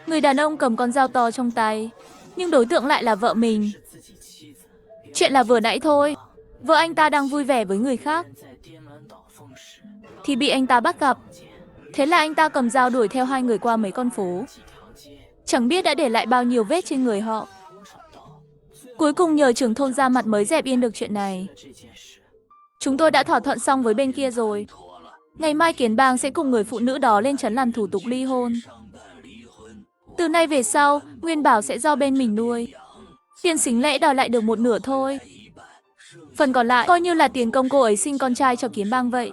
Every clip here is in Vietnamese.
Người đàn ông cầm con dao to trong tay, nhưng đối tượng lại là vợ mình. Chuyện là vừa nãy thôi, vợ anh ta đang vui vẻ với người khác, thì bị anh ta bắt gặp. Thế là anh ta cầm dao đuổi theo hai người qua mấy con phố. Chẳng biết đã để lại bao nhiêu vết trên người họ. Cuối cùng nhờ trưởng thôn ra mặt mới dẹp yên được chuyện này. Chúng tôi đã thỏa thuận xong với bên kia rồi. Ngày mai Kiến Bang sẽ cùng người phụ nữ đó lên trấn làm thủ tục ly hôn. Từ nay về sau, Nguyên Bảo sẽ do bên mình nuôi. Tiền sính lễ đòi lại được một nửa thôi. Phần còn lại coi như là tiền công cô ấy sinh con trai cho Kiến Bang vậy.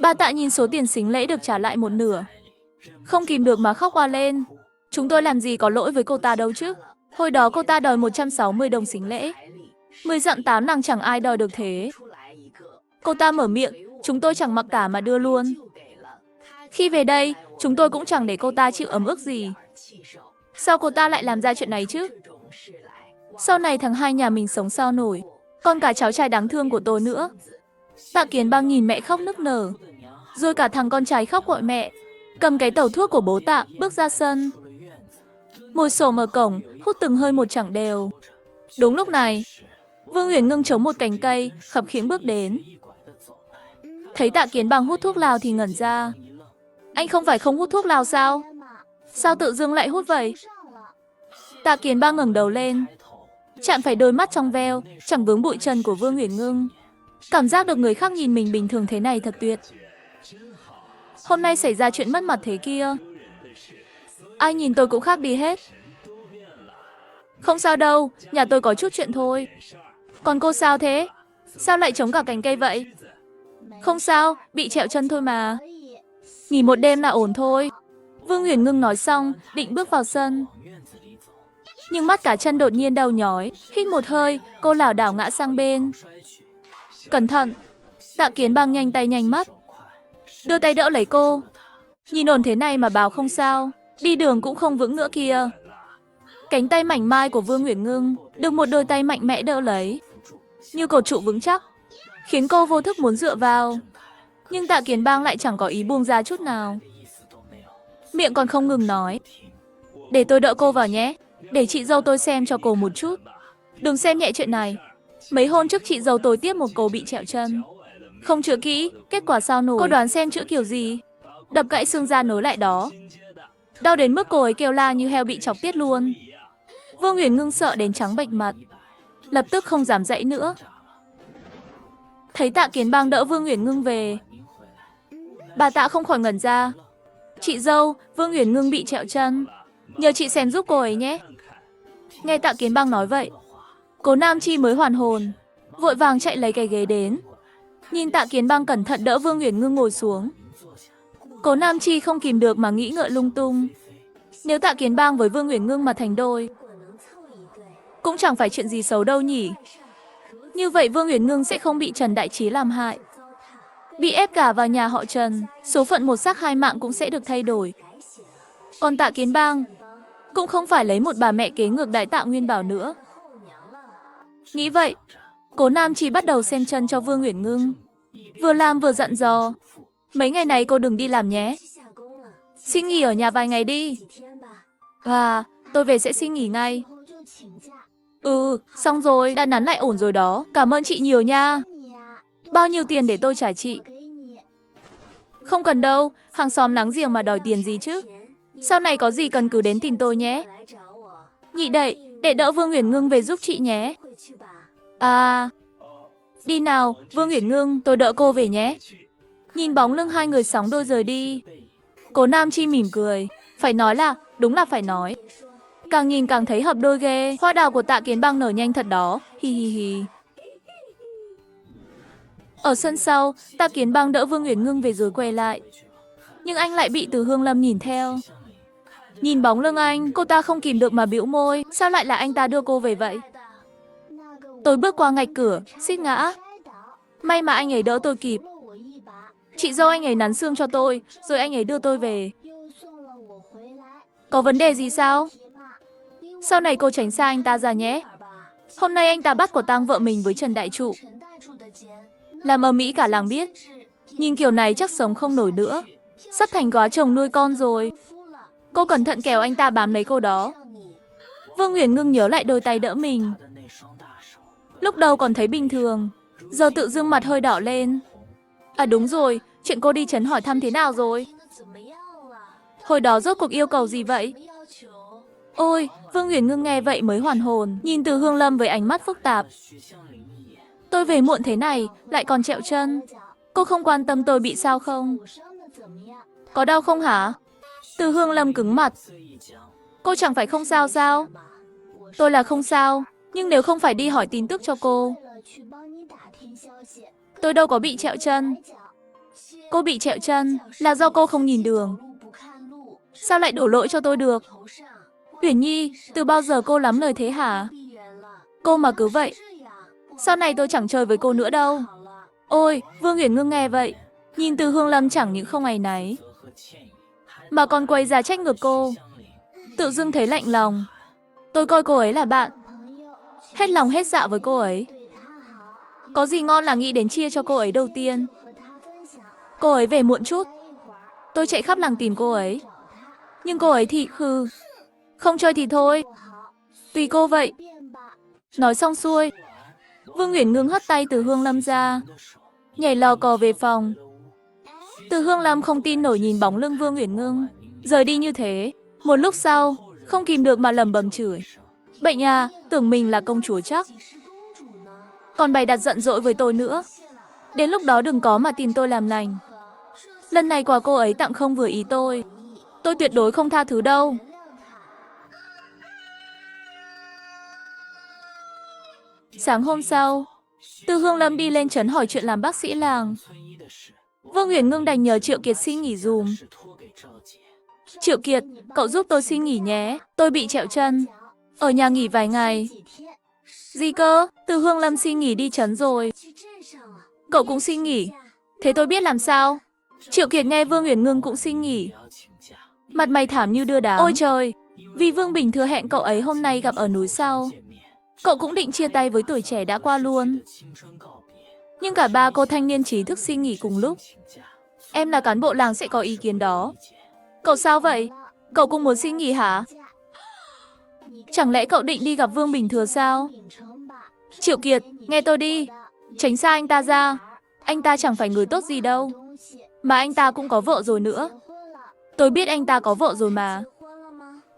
Bà Tạ nhìn số tiền sính lễ được trả lại một nửa, không kìm được mà khóc oa lên. Chúng tôi làm gì có lỗi với cô ta đâu chứ. Hồi đó cô ta đòi 160 đồng sính lễ. 10 dặm 8 nàng chẳng ai đòi được thế. Cô ta mở miệng, chúng tôi chẳng mặc cả mà đưa luôn. Khi về đây, chúng tôi cũng chẳng để cô ta chịu ấm ức gì. Sao cô ta lại làm ra chuyện này chứ? Sau này thằng hai nhà mình sống sao nổi. Còn cả cháu trai đáng thương của tôi nữa. Tạ Kiến Bang nhìn mẹ khóc nức nở. Rồi cả thằng con trai khóc gọi mẹ. Cầm cái tẩu thuốc của bố Tạ, bước ra sân. Ngồi xổm ở cổng, hút từng hơi một chẳng đều. Đúng lúc này, Vương Uyển Ngưng chống một cành cây, khập khiễng bước đến. Thấy Tạ Kiến Bang hút thuốc lào thì ngẩn ra. Anh không phải không hút thuốc lào sao? Sao tự dưng lại hút vậy? Tạ Kiến Bang ngẩng đầu lên, chạm phải đôi mắt trong veo, chẳng vướng bụi trần của Vương Uyển Ngưng. Cảm giác được người khác nhìn mình bình thường thế này thật tuyệt. Hôm nay xảy ra chuyện mất mặt thế kia. Ai nhìn tôi cũng khác đi hết. Không sao đâu, nhà tôi có chút chuyện thôi. Còn cô sao thế? Sao lại chống cả cành cây vậy? Không sao, bị trẹo chân thôi mà. Nghỉ một đêm là ổn thôi. Vương Uyển Ngưng nói xong, định bước vào sân. Nhưng mắt cả chân đột nhiên đau nhói, hít một hơi, cô lảo đảo ngã sang bên. Cẩn thận! Tạ Kiến Bang nhanh tay nhanh mắt, đưa tay đỡ lấy cô. Nhìn ổn thế này mà bảo không sao, đi đường cũng không vững nữa kìa. Cánh tay mảnh mai của Vương Uyển Ngưng được một đôi tay mạnh mẽ đỡ lấy, như cột trụ vững chắc, khiến cô vô thức muốn dựa vào. Nhưng Tạ Kiến Bang lại chẳng có ý buông ra chút nào. Miệng còn không ngừng nói. Để tôi đỡ cô vào nhé, để chị dâu tôi xem cho cô một chút. Đừng xem nhẹ chuyện này. Mấy hôm trước chị dâu tôi tiếp một cô bị trẹo chân. Không chữa kỹ, kết quả sao nổi. Cô đoán xem chữa kiểu gì? Đập gãy xương ra nối lại đó. Đau đến mức cô ấy kêu la như heo bị chọc tiết luôn. Vương Uyển Ngưng sợ đến trắng bệch mặt, lập tức không dám dậy nữa. Thấy Tạ Kiến Bang đỡ Vương Uyển Ngưng về, bà Tạ không khỏi ngẩn ra. Chị dâu, Vương Uyển Ngưng bị trẹo chân, nhờ chị xem giúp cô ấy nhé. Nghe Tạ Kiến Bang nói vậy, Cố Nam Chi mới hoàn hồn, vội vàng chạy lấy cái ghế đến. Nhìn Tạ Kiến Bang cẩn thận đỡ Vương Uyển Ngưng ngồi xuống, Cố Nam Chi không kìm được mà nghĩ ngợi lung tung. Nếu Tạ Kiến Bang với Vương Uyển Ngưng mà thành đôi, cũng chẳng phải chuyện gì xấu đâu nhỉ. Như vậy Vương Uyển Ngưng sẽ không bị Trần Đại Trí làm hại, bị ép cả vào nhà họ Trần, số phận một xác hai mạng cũng sẽ được thay đổi. Còn Tạ Kiến Bang cũng không phải lấy một bà mẹ kế ngược đãi Tạ Nguyên Bảo nữa. Nghĩ vậy, Cố Nam Chi bắt đầu xem chân cho Vương Uyển Ngưng, vừa làm vừa dặn dò. Mấy ngày này cô đừng đi làm nhé, xin nghỉ ở nhà vài ngày đi. Tôi về sẽ xin nghỉ ngay. Xong rồi, đã nắn lại ổn rồi đó. Cảm ơn chị nhiều nha. Bao nhiêu tiền để tôi trả chị? Không cần đâu, hàng xóm láng giềng mà đòi tiền gì chứ. Sau này có gì cần cứ đến tìm tôi nhé. Nhị đậy, để đỡ Vương Uyển Ngưng về giúp chị nhé. Đi nào, Vương Uyển Ngưng, tôi đỡ cô về nhé. Nhìn bóng lưng hai người sóng đôi rời đi, Cố Nam Chi mỉm cười. Phải nói là, đúng là phải nói. Càng nhìn càng thấy hợp đôi ghê. Hoa đào của Tạ Kiến Bang nở nhanh thật đó. Hi hi hi. Ở sân sau, Tạ Kiến Bang đỡ Vương Uyển Ngưng về rồi quay lại. Nhưng anh lại bị Từ Hương Lâm nhìn theo. Nhìn bóng lưng anh, cô ta không kìm được mà bĩu môi. Sao lại là anh ta đưa cô về vậy? Tôi bước qua ngạch cửa, suýt ngã. May mà anh ấy đỡ tôi kịp. Chị dâu anh ấy nắn xương cho tôi, rồi anh ấy đưa tôi về. Có vấn đề gì sao? Sau này cô tránh xa anh ta ra nhé. Hôm nay anh ta bắt quả tang vợ mình với Trần Đại Trụ, làm ầm ĩ cả làng biết. Nhìn kiểu này chắc sống không nổi nữa. sắp thành góa chồng nuôi con rồi. Cô cẩn thận kéo anh ta bám lấy cô đó. Vương Uyển Ngưng nhớ lại đôi tay đỡ mình. Lúc đầu còn thấy bình thường, giờ tự dưng mặt hơi đỏ lên. À đúng rồi, chuyện cô đi trấn hỏi thăm thế nào rồi? Hồi đó rốt cuộc yêu cầu gì vậy? Ôi, Vương Uyển Ngưng nghe vậy mới hoàn hồn, nhìn Từ Hương Lâm với ánh mắt phức tạp. Tôi về muộn thế này, lại còn trẹo chân. Cô không quan tâm tôi bị sao không? Có đau không hả? Từ Hương Lâm cứng mặt. Cô chẳng phải không sao sao? Tôi là không sao, nhưng nếu không phải đi hỏi tin tức cho cô. Tôi đâu có bị trẹo chân. Cô bị trẹo chân là do cô không nhìn đường. Sao lại đổ lỗi cho tôi được? Uyển Nhi, từ bao giờ cô lắm lời thế hả? Cô mà cứ vậy, sau này tôi chẳng chơi với cô nữa đâu. Ôi, Vương Uyển Ngưng nghe vậy, nhìn Từ Hương Lâm chẳng những không áy náy, mà còn quay ra trách ngược cô. Tự dưng thấy lạnh lòng. Tôi coi cô ấy là bạn, hết lòng hết dạ với cô ấy. Có gì ngon là nghĩ đến chia cho cô ấy đầu tiên. Cô ấy về muộn chút, tôi chạy khắp làng tìm cô ấy. Nhưng cô ấy thì không chơi thì thôi. Tùy cô vậy. Nói xong xuôi, Vương Uyển Ngưng hất tay Từ Hương Lâm ra, nhảy lò cò về phòng. Từ Hương Lâm không tin nổi nhìn bóng lưng Vương Uyển Ngưng rời đi như thế. Một lúc sau, không kìm được mà lẩm bẩm chửi. Bệnh à, tưởng mình là công chúa chắc. Còn bày đặt giận dỗi với tôi nữa. Đến lúc đó đừng có mà tìm tôi làm lành. Lần này quà cô ấy tặng không vừa ý tôi tuyệt đối không tha thứ đâu. Sáng hôm sau, Từ Hương Lâm đi lên trấn hỏi chuyện làm bác sĩ làng. Vương Uyển Ngưng đành nhờ Triệu Kiệt xin nghỉ dùm. Triệu Kiệt, cậu giúp tôi xin nghỉ nhé, tôi bị trẹo chân. Ở nhà nghỉ vài ngày. Gì cơ? Từ Hương Lâm xin nghỉ đi trấn rồi. Cậu cũng xin nghỉ. Thế tôi biết làm sao? Triệu Kiệt nghe Vương Uyển Ngưng cũng xin nghỉ, mặt mày thảm như đưa đám. Ôi trời, vì Vương Bình Thừa hẹn cậu ấy hôm nay gặp ở núi sau. Cậu cũng định chia tay với tuổi trẻ đã qua luôn. Nhưng cả ba cô thanh niên trí thức xin nghỉ cùng lúc. Em là cán bộ làng sẽ có ý kiến đó. Cậu sao vậy? Cậu cũng muốn xin nghỉ hả? Chẳng lẽ cậu định đi gặp Vương Bình Thừa sao? Triệu Kiệt, nghe tôi đi. Tránh xa anh ta ra. Anh ta chẳng phải người tốt gì đâu. Mà anh ta cũng có vợ rồi nữa. Tôi biết anh ta có vợ rồi mà.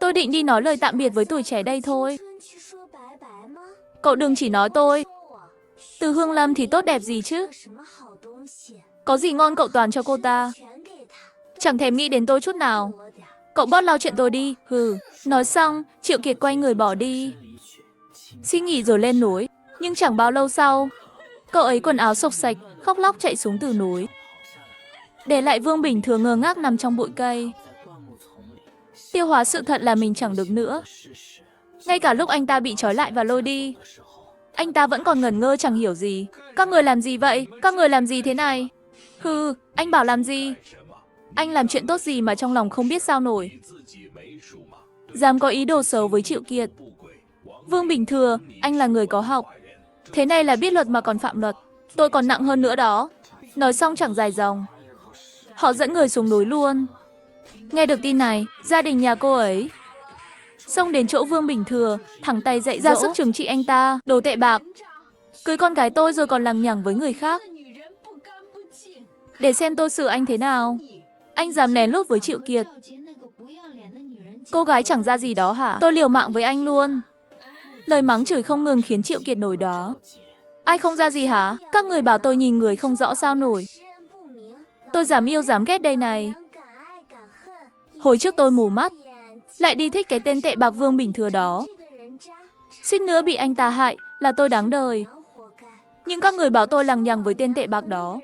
Tôi định đi nói lời tạm biệt với tuổi trẻ đây thôi. Cậu đừng chỉ nói tôi. Từ Hương Lâm thì tốt đẹp gì chứ? Có gì ngon cậu toàn cho cô ta. Chẳng thèm nghĩ đến tôi chút nào. Cậu bớt lo chuyện tôi đi. Nói xong, Triệu Kiệt quay người bỏ đi. Xin nghỉ rồi lên núi. Nhưng chẳng bao lâu sau, cậu ấy quần áo xộc xạch, khóc lóc chạy xuống từ núi, để lại Vương Bình Thừa ngơ ngác nằm trong bụi cây. Tiêu hóa sự thật là mình chẳng được nữa. Ngay cả lúc anh ta bị trói lại và lôi đi, anh ta vẫn còn ngẩn ngơ chẳng hiểu gì. Các người làm gì vậy? Các người làm gì thế này? Anh bảo làm gì? Anh làm chuyện tốt gì mà trong lòng không biết sao nổi. Dám có ý đồ xấu với Triệu Kiệt. Vương Bình Thừa, anh là người có học. Thế này là biết luật mà còn phạm luật. Tôi còn nặng hơn nữa đó. Nói xong chẳng dài dòng, họ dẫn người xuống núi luôn. Nghe được tin này, gia đình nhà cô ấy xông đến chỗ Vương Bình Thừa, thẳng tay dạy dỗ, ra sức trừng trị anh ta, đồ tệ bạc. Cưới con gái tôi rồi còn lằng nhằng với người khác. Để xem tôi xử anh thế nào. Anh dám lén lút với Triệu Kiệt. Cô gái chẳng ra gì đó hả? Tôi liều mạng với anh luôn. Lời mắng chửi không ngừng khiến Triệu Kiệt nổi đó. Ai không ra gì hả? Các người bảo tôi nhìn người không rõ sao nổi. Tôi dám yêu dám ghét đây này. Hồi trước tôi mù mắt, lại đi thích cái tên tệ bạc Vương Bình Thừa đó. Suýt nữa bị anh ta hại, là tôi đáng đời. Nhưng các người bảo tôi lằng nhằng với tên tệ bạc đó.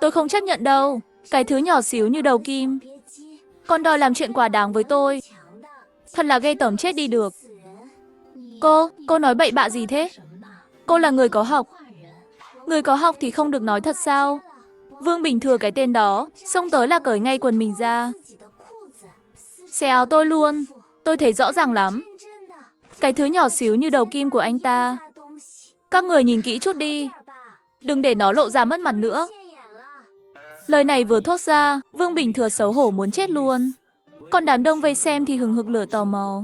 Tôi không chấp nhận đâu. Cái thứ nhỏ xíu như đầu kim còn đòi làm chuyện quá đáng với tôi. Thật là ghê tởm chết đi được. Cô nói bậy bạ gì thế? Cô là người có học. Người có học thì không được nói thật sao? Vương Bình Thừa cái tên đó, xông tới là cởi ngay quần mình ra, xé áo tôi luôn. Tôi thấy rõ ràng lắm. Cái thứ nhỏ xíu như đầu kim của anh ta. Các người nhìn kỹ chút đi, đừng để nó lộ ra mất mặt nữa. Lời này vừa thốt ra, Vương Bình Thừa xấu hổ muốn chết luôn. Còn đám đông vây xem thì hừng hực lửa tò mò.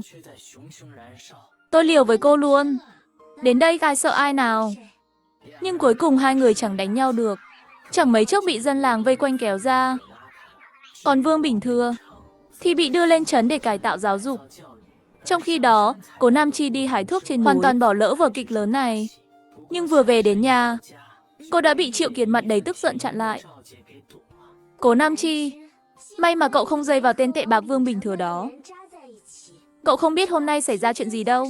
Tôi liều với cô luôn. Đến đây ai sợ ai nào. Nhưng cuối cùng hai người chẳng đánh nhau được. Chẳng mấy chốc bị dân làng vây quanh kéo ra. Còn Vương Bình Thừa thì bị đưa lên trấn để cải tạo giáo dục. Trong khi đó, Cố Nam Chi đi hái thuốc trên núi, hoàn toàn bỏ lỡ vở kịch lớn này. Nhưng vừa về đến nhà, cô đã bị Triệu Kiệt mặt đầy tức giận chặn lại. Cố Nam Chi, may mà cậu không dây vào tên tệ bạc Vương Bình Thừa đó. Cậu không biết hôm nay xảy ra chuyện gì đâu.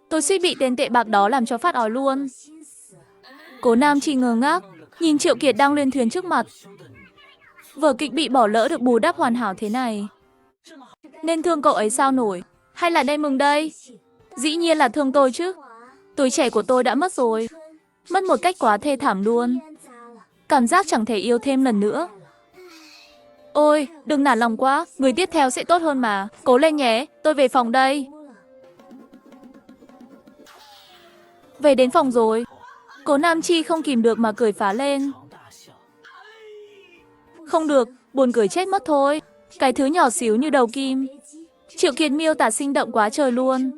Tôi suýt bị tên tệ bạc đó làm cho phát ói luôn. Cố Nam Chi ngơ ngác, nhìn Triệu Kiệt đang lên thuyền trước mặt. Vở kịch bị bỏ lỡ được bù đắp hoàn hảo thế này. Nên thương cậu ấy sao nổi? Hay là nên mừng đây? Dĩ nhiên là thương tôi chứ. Tuổi trẻ của tôi đã mất rồi. Mất một cách quá thê thảm luôn. Cảm giác chẳng thể yêu thêm lần nữa. Ôi, đừng nản lòng quá. Người tiếp theo sẽ tốt hơn mà. Cố lên nhé, tôi về phòng đây. Về đến phòng rồi. Cố Nam Chi không kìm được mà cười phá lên. Không được, buồn cười chết mất thôi. Cái thứ nhỏ xíu như đầu kim. Triệu Kiệt miêu tả sinh động quá trời luôn.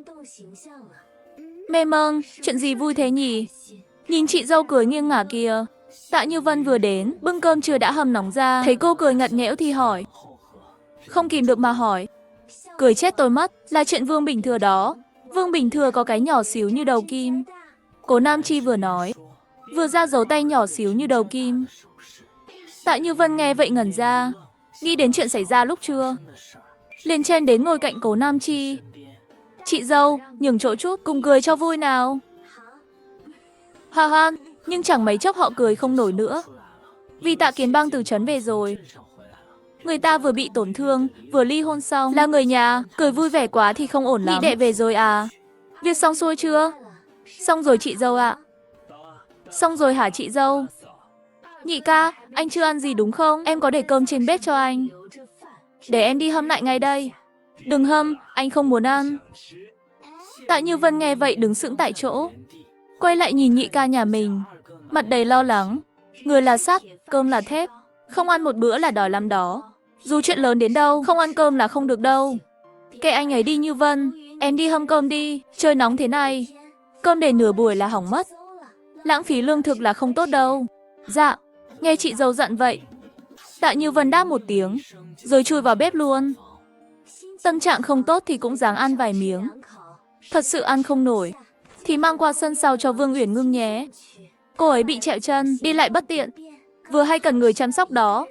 Mê mâng, chuyện gì vui thế nhỉ? Nhìn chị dâu cười nghiêng ngả kìa. Tạ Như Vân vừa đến, bưng cơm chưa đã hầm nóng ra. Thấy cô cười ngặt nghẽo thì hỏi. Không kìm được mà hỏi. Cười chết tôi mất, là chuyện Vương Bình Thừa đó. Vương Bình Thừa có cái nhỏ xíu như đầu kim. Cố Nam Chi vừa nói, vừa ra dấu tay nhỏ xíu như đầu kim. Tạ Như Vân nghe vậy ngẩn ra, nghĩ đến chuyện xảy ra lúc trưa. Liền chen đến ngồi cạnh Cố Nam Chi. Chị dâu, nhường chỗ chút, cùng cười cho vui nào. Ha ha, nhưng chẳng mấy chốc họ cười không nổi nữa. Vì Tạ Kiến Bang từ trấn về rồi. Người ta vừa bị tổn thương, vừa ly hôn xong. Là người nhà, cười vui vẻ quá thì không ổn lắm. Nhị đệ về rồi à? Việc xong xuôi chưa? Xong rồi chị dâu ạ. Xong rồi hả chị dâu? Nhị ca, anh chưa ăn gì đúng không? Em có để cơm trên bếp cho anh. Để em đi hâm lại ngay đây. Đừng hâm, anh không muốn ăn. Tạ Như Vân nghe vậy đứng sững tại chỗ. Quay lại nhìn nhị ca nhà mình, mặt đầy lo lắng. Người là sắt, cơm là thép. Không ăn một bữa là đói lắm đó. Dù chuyện lớn đến đâu, không ăn cơm là không được đâu. Kệ anh ấy đi Như Vân, em đi hâm cơm đi. Trời nóng thế này, cơm để nửa buổi là hỏng mất. Lãng phí lương thực là không tốt đâu. Dạ, nghe chị dâu dặn vậy. Tạ Như Vân đáp một tiếng, rồi chui vào bếp luôn. Tâm trạng không tốt thì cũng ráng ăn vài miếng. Thật sự ăn không nổi thì mang qua sân sau cho Vương Uyển Ngưng nhé. Cô ấy bị trẹo chân, đi lại bất tiện, vừa hay cần người chăm sóc đó.